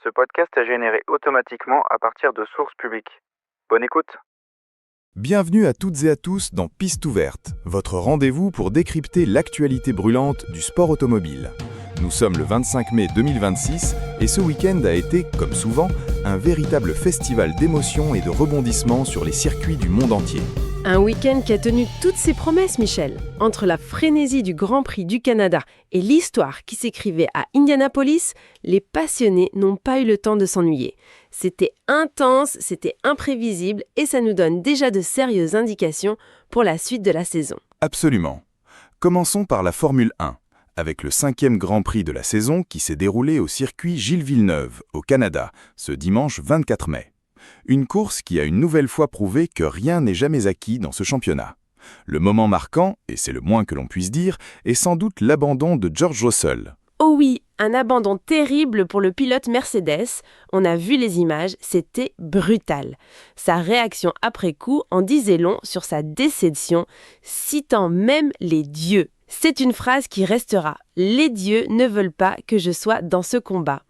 Ce podcast est généré automatiquement à partir de sources publiques. Bonne écoute. Bienvenue à toutes et à tous dans Piste ouverte, votre rendez-vous pour décrypter l'actualité brûlante du sport automobile. Nous sommes le 25 mai 2026 et ce week-end a été, comme souvent, un véritable festival d'émotions et de rebondissements sur les circuits du monde entier. Un week-end qui a tenu toutes ses promesses, Michel. Entre la frénésie du Grand Prix du Canada et l'histoire qui s'écrivait à Indianapolis, les passionnés n'ont pas eu le temps de s'ennuyer. C'était intense, c'était imprévisible et ça nous donne déjà de sérieuses indications pour la suite de la saison. Absolument. Commençons par la Formule 1, avec le 5e Grand Prix de la saison qui s'est déroulé au circuit Gilles Villeneuve, au Canada, ce dimanche 24 mai. Une course qui a une nouvelle fois prouvé que rien n'est jamais acquis dans ce championnat. Le moment marquant, et c'est le moins que l'on puisse dire, est sans doute l'abandon de George Russell. Oh oui, un abandon terrible pour le pilote Mercedes. On a vu les images, c'était brutal. Sa réaction après coup en disait long sur sa déception, citant même les dieux. C'est une phrase qui restera. Les dieux ne veulent pas que je sois dans ce combat.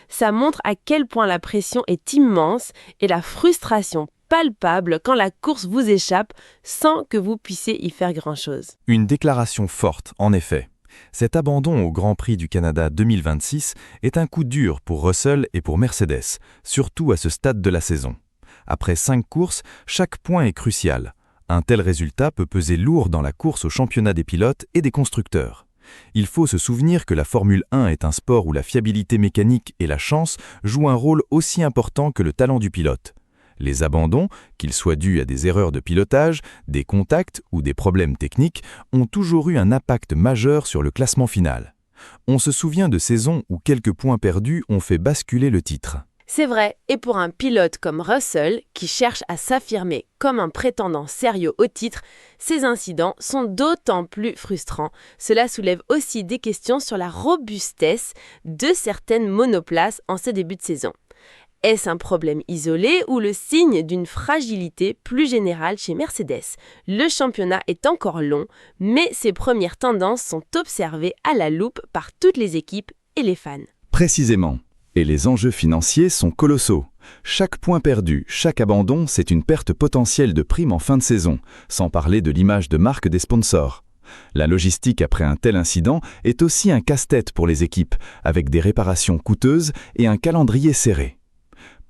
Ça montre à quel point la pression est immense et la frustration palpable quand la course vous échappe sans que vous puissiez y faire grand-chose. Une déclaration forte, en effet. Cet abandon au Grand Prix du Canada 2026 est un coup dur pour Russell et pour Mercedes, surtout à ce stade de la saison. Après 5 courses, chaque point est crucial. Un tel résultat peut peser lourd dans la course au championnat des pilotes et des constructeurs. Il faut se souvenir que la Formule 1 est un sport où la fiabilité mécanique et la chance jouent un rôle aussi important que le talent du pilote. Les abandons, qu'ils soient dus à des erreurs de pilotage, des contacts ou des problèmes techniques, ont toujours eu un impact majeur sur le classement final. On se souvient de saisons où quelques points perdus ont fait basculer le titre. C'est vrai, et pour un pilote comme Russell, qui cherche à s'affirmer comme un prétendant sérieux au titre, ces incidents sont d'autant plus frustrants. Cela soulève aussi des questions sur la robustesse de certaines monoplaces en ce début de saison. Est-ce un problème isolé ou le signe d'une fragilité plus générale chez Mercedes ? Le championnat est encore long, mais ses premières tendances sont observées à la loupe par toutes les équipes et les fans. Précisément. Et les enjeux financiers sont colossaux. Chaque point perdu, chaque abandon, c'est une perte potentielle de primes en fin de saison, sans parler de l'image de marque des sponsors. La logistique après un tel incident est aussi un casse-tête pour les équipes, avec des réparations coûteuses et un calendrier serré.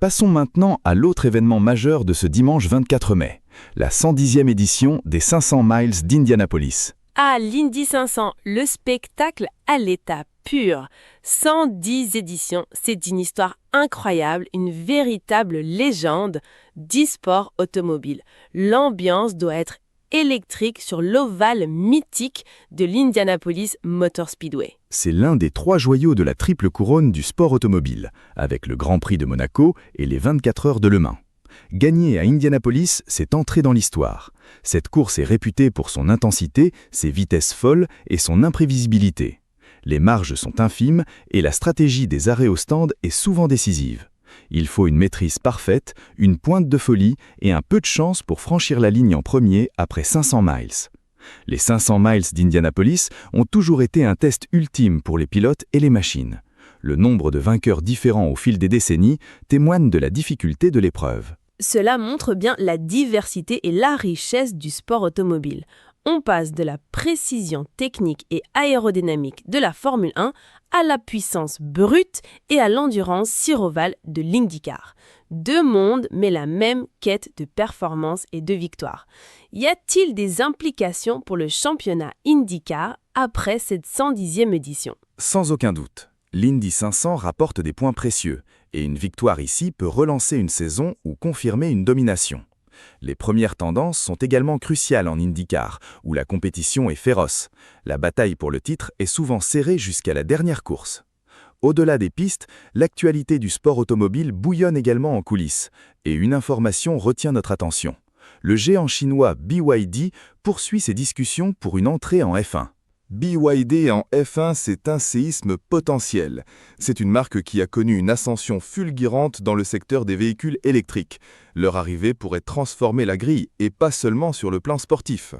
Passons maintenant à l'autre événement majeur de ce dimanche 24 mai, la 110e édition des 500 miles d'Indianapolis. Ah, l'Indy 500, le spectacle à l'état pur. 110 éditions, c'est une histoire incroyable, une véritable légende d'e-sport automobile. L'ambiance doit être électrique sur l'ovale mythique de l'Indianapolis Motor Speedway. C'est l'un des 3 joyaux de la triple couronne du sport automobile, avec le Grand Prix de Monaco et les 24 heures de Le Mans. Gagner à Indianapolis, c'est entrer dans l'histoire. Cette course est réputée pour son intensité, ses vitesses folles et son imprévisibilité. Les marges sont infimes et la stratégie des arrêts au stand est souvent décisive. Il faut une maîtrise parfaite, une pointe de folie et un peu de chance pour franchir la ligne en premier après 500 miles. Les 500 miles d'Indianapolis ont toujours été un test ultime pour les pilotes et les machines. Le nombre de vainqueurs différents au fil des décennies témoigne de la difficulté de l'épreuve. Cela montre bien la diversité et la richesse du sport automobile. On passe de la précision technique et aérodynamique de la Formule 1 à la puissance brute et à l'endurance syrovale de l'IndyCar. 2 mondes, mais la même quête de performance et de victoire. Y a-t-il des implications pour le championnat IndyCar après cette 110e édition ? Sans aucun doute. L'Indy 500 rapporte des points précieux, et une victoire ici peut relancer une saison ou confirmer une domination. Les premières tendances sont également cruciales en IndyCar, où la compétition est féroce. La bataille pour le titre est souvent serrée jusqu'à la dernière course. Au-delà des pistes, l'actualité du sport automobile bouillonne également en coulisses, et une information retient notre attention. Le géant chinois BYD poursuit ses discussions pour une entrée en F1. BYD en F1, c'est un séisme potentiel. C'est une marque qui a connu une ascension fulgurante dans le secteur des véhicules électriques. Leur arrivée pourrait transformer la grille, et pas seulement sur le plan sportif.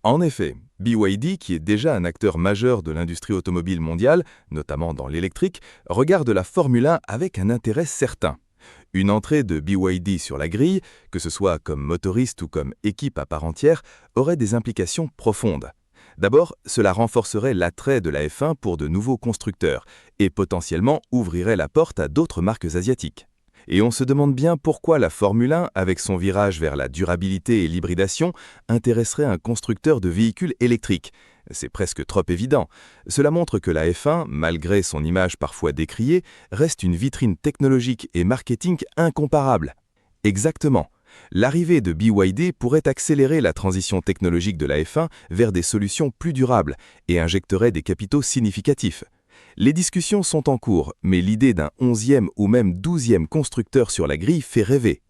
En effet, BYD, qui est déjà un acteur majeur de l'industrie automobile mondiale, notamment dans l'électrique, regarde la Formule 1 avec un intérêt certain. Une entrée de BYD sur la grille, que ce soit comme motoriste ou comme équipe à part entière, aurait des implications profondes. D'abord, cela renforcerait l'attrait de la F1 pour de nouveaux constructeurs et potentiellement ouvrirait la porte à d'autres marques asiatiques. Et on se demande bien pourquoi la Formule 1, avec son virage vers la durabilité et l'hybridation, intéresserait un constructeur de véhicules électriques. C'est presque trop évident. Cela montre que la F1, malgré son image parfois décriée, reste une vitrine technologique et marketing incomparable. Exactement. L'arrivée de BYD pourrait accélérer la transition technologique de la F1 vers des solutions plus durables et injecterait des capitaux significatifs. Les discussions sont en cours, mais l'idée d'un 11e ou même 12e constructeur sur la grille fait rêver.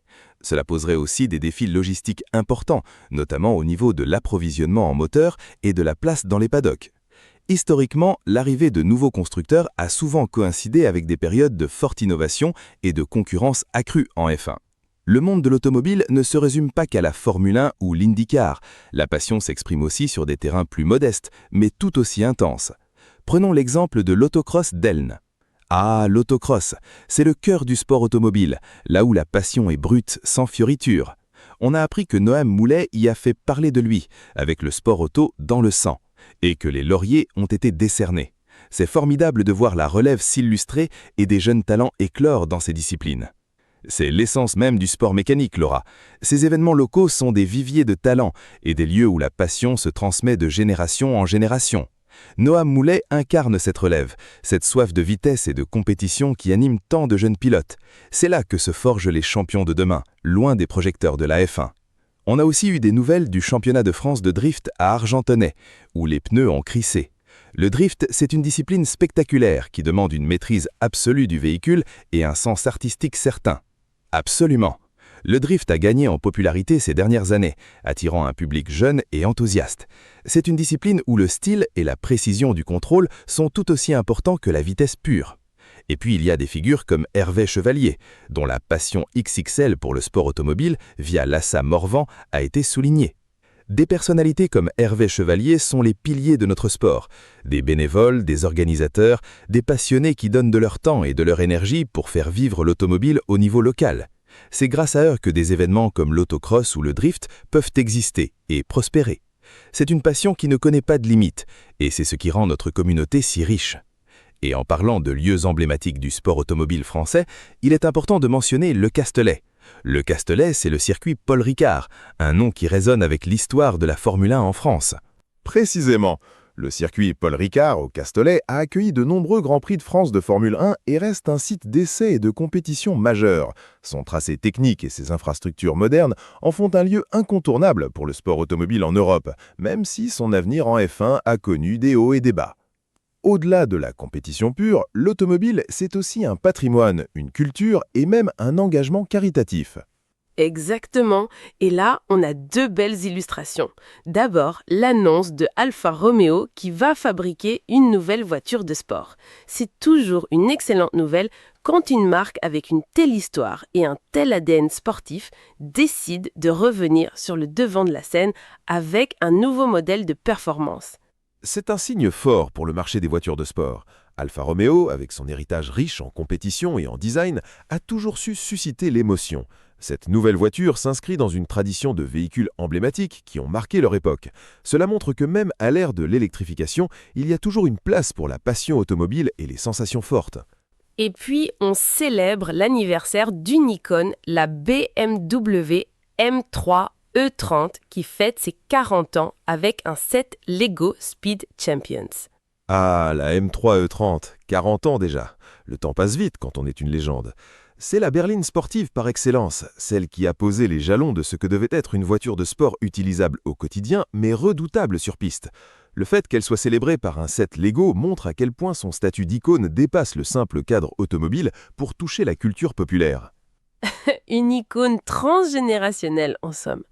Cela poserait aussi des défis logistiques importants, notamment au niveau de l'approvisionnement en moteurs et de la place dans les paddocks. Historiquement, l'arrivée de nouveaux constructeurs a souvent coïncidé avec des périodes de forte innovation et de concurrence accrue en F1. Le monde de l'automobile ne se résume pas qu'à la Formule 1 ou l'IndyCar. La passion s'exprime aussi sur des terrains plus modestes, mais tout aussi intenses. Prenons l'exemple de l'autocross d'Elne. Ah, l'autocross, c'est le cœur du sport automobile, là où la passion est brute, sans fioritures. On a appris que Noam Moulet y a fait parler de lui, avec le sport auto dans le sang, et que les lauriers ont été décernés. C'est formidable de voir la relève s'illustrer et des jeunes talents éclore dans ces disciplines. C'est l'essence même du sport mécanique, Laura. Ces événements locaux sont des viviers de talents et des lieux où la passion se transmet de génération en génération. Noam Moulet incarne cette relève, cette soif de vitesse et de compétition qui anime tant de jeunes pilotes. C'est là que se forgent les champions de demain, loin des projecteurs de la F1. On a aussi eu des nouvelles du championnat de France de drift à Argentonais, où les pneus ont crissé. Le drift, c'est une discipline spectaculaire qui demande une maîtrise absolue du véhicule et un sens artistique certain. Absolument. Le drift a gagné en popularité ces dernières années, attirant un public jeune et enthousiaste. C'est une discipline où le style et la précision du contrôle sont tout aussi importants que la vitesse pure. Et puis il y a des figures comme Hervé Chevalier, dont la passion XXL pour le sport automobile via l'ASSA Morvan a été soulignée. Des personnalités comme Hervé Chevalier sont les piliers de notre sport. Des bénévoles, des organisateurs, des passionnés qui donnent de leur temps et de leur énergie pour faire vivre l'automobile au niveau local. C'est grâce à eux que des événements comme l'autocross ou le drift peuvent exister et prospérer. C'est une passion qui ne connaît pas de limites, et c'est ce qui rend notre communauté si riche. Et en parlant de lieux emblématiques du sport automobile français, il est important de mentionner le Castellet. Le Castellet, c'est le circuit Paul Ricard, un nom qui résonne avec l'histoire de la Formule 1 en France. Précisément, le circuit Paul Ricard au Castellet a accueilli de nombreux Grands Prix de France de Formule 1 et reste un site d'essai et de compétition majeur. Son tracé technique et ses infrastructures modernes en font un lieu incontournable pour le sport automobile en Europe, même si son avenir en F1 a connu des hauts et des bas. Au-delà de la compétition pure, l'automobile, c'est aussi un patrimoine, une culture et même un engagement caritatif. Exactement. Et là, on a deux belles illustrations. D'abord, l'annonce de Alfa Romeo qui va fabriquer une nouvelle voiture de sport. C'est toujours une excellente nouvelle quand une marque avec une telle histoire et un tel ADN sportif décide de revenir sur le devant de la scène avec un nouveau modèle de performance. C'est un signe fort pour le marché des voitures de sport. Alfa Romeo, avec son héritage riche en compétition et en design, a toujours su susciter l'émotion. Cette nouvelle voiture s'inscrit dans une tradition de véhicules emblématiques qui ont marqué leur époque. Cela montre que même à l'ère de l'électrification, il y a toujours une place pour la passion automobile et les sensations fortes. Et puis, on célèbre l'anniversaire d'une icône, la BMW M3 E30, qui fête ses 40 ans avec un set Lego Speed Champions. Ah, la M3 E30, 40 ans déjà. Le temps passe vite quand on est une légende. C'est la berline sportive par excellence, celle qui a posé les jalons de ce que devait être une voiture de sport utilisable au quotidien, mais redoutable sur piste. Le fait qu'elle soit célébrée par un set Lego montre à quel point son statut d'icône dépasse le simple cadre automobile pour toucher la culture populaire. Une icône transgénérationnelle en somme.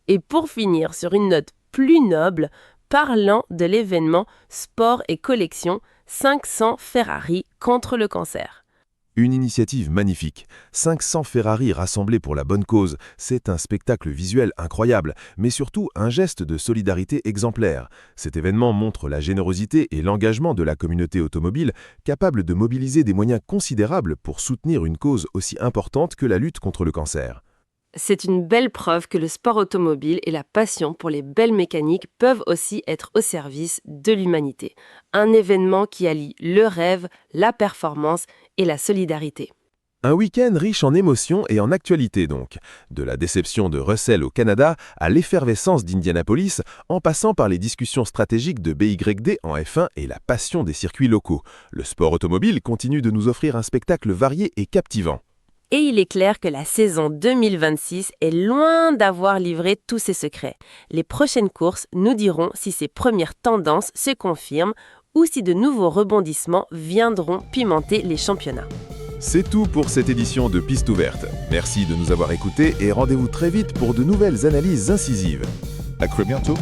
Et pour finir sur une note plus noble, parlant de l'événement Sport et Collection 500 Ferrari contre le cancer. Une initiative magnifique. 500 Ferrari rassemblés pour la bonne cause, c'est un spectacle visuel incroyable, mais surtout un geste de solidarité exemplaire. Cet événement montre la générosité et l'engagement de la communauté automobile, capable de mobiliser des moyens considérables pour soutenir une cause aussi importante que la lutte contre le cancer. C'est une belle preuve que le sport automobile et la passion pour les belles mécaniques peuvent aussi être au service de l'humanité. Un événement qui allie le rêve, la performance et la solidarité. Un week-end riche en émotions et en actualités donc. De la déception de Russell au Canada à l'effervescence d'Indianapolis, en passant par les discussions stratégiques de BYD en F1 et la passion des circuits locaux. Le sport automobile continue de nous offrir un spectacle varié et captivant. Et il est clair que la saison 2026 est loin d'avoir livré tous ses secrets. Les prochaines courses nous diront si ces premières tendances se confirment ou si de nouveaux rebondissements viendront pimenter les championnats. C'est tout pour cette édition de Piste ouverte. Merci de nous avoir écoutés et rendez-vous très vite pour de nouvelles analyses incisives. À très bientôt.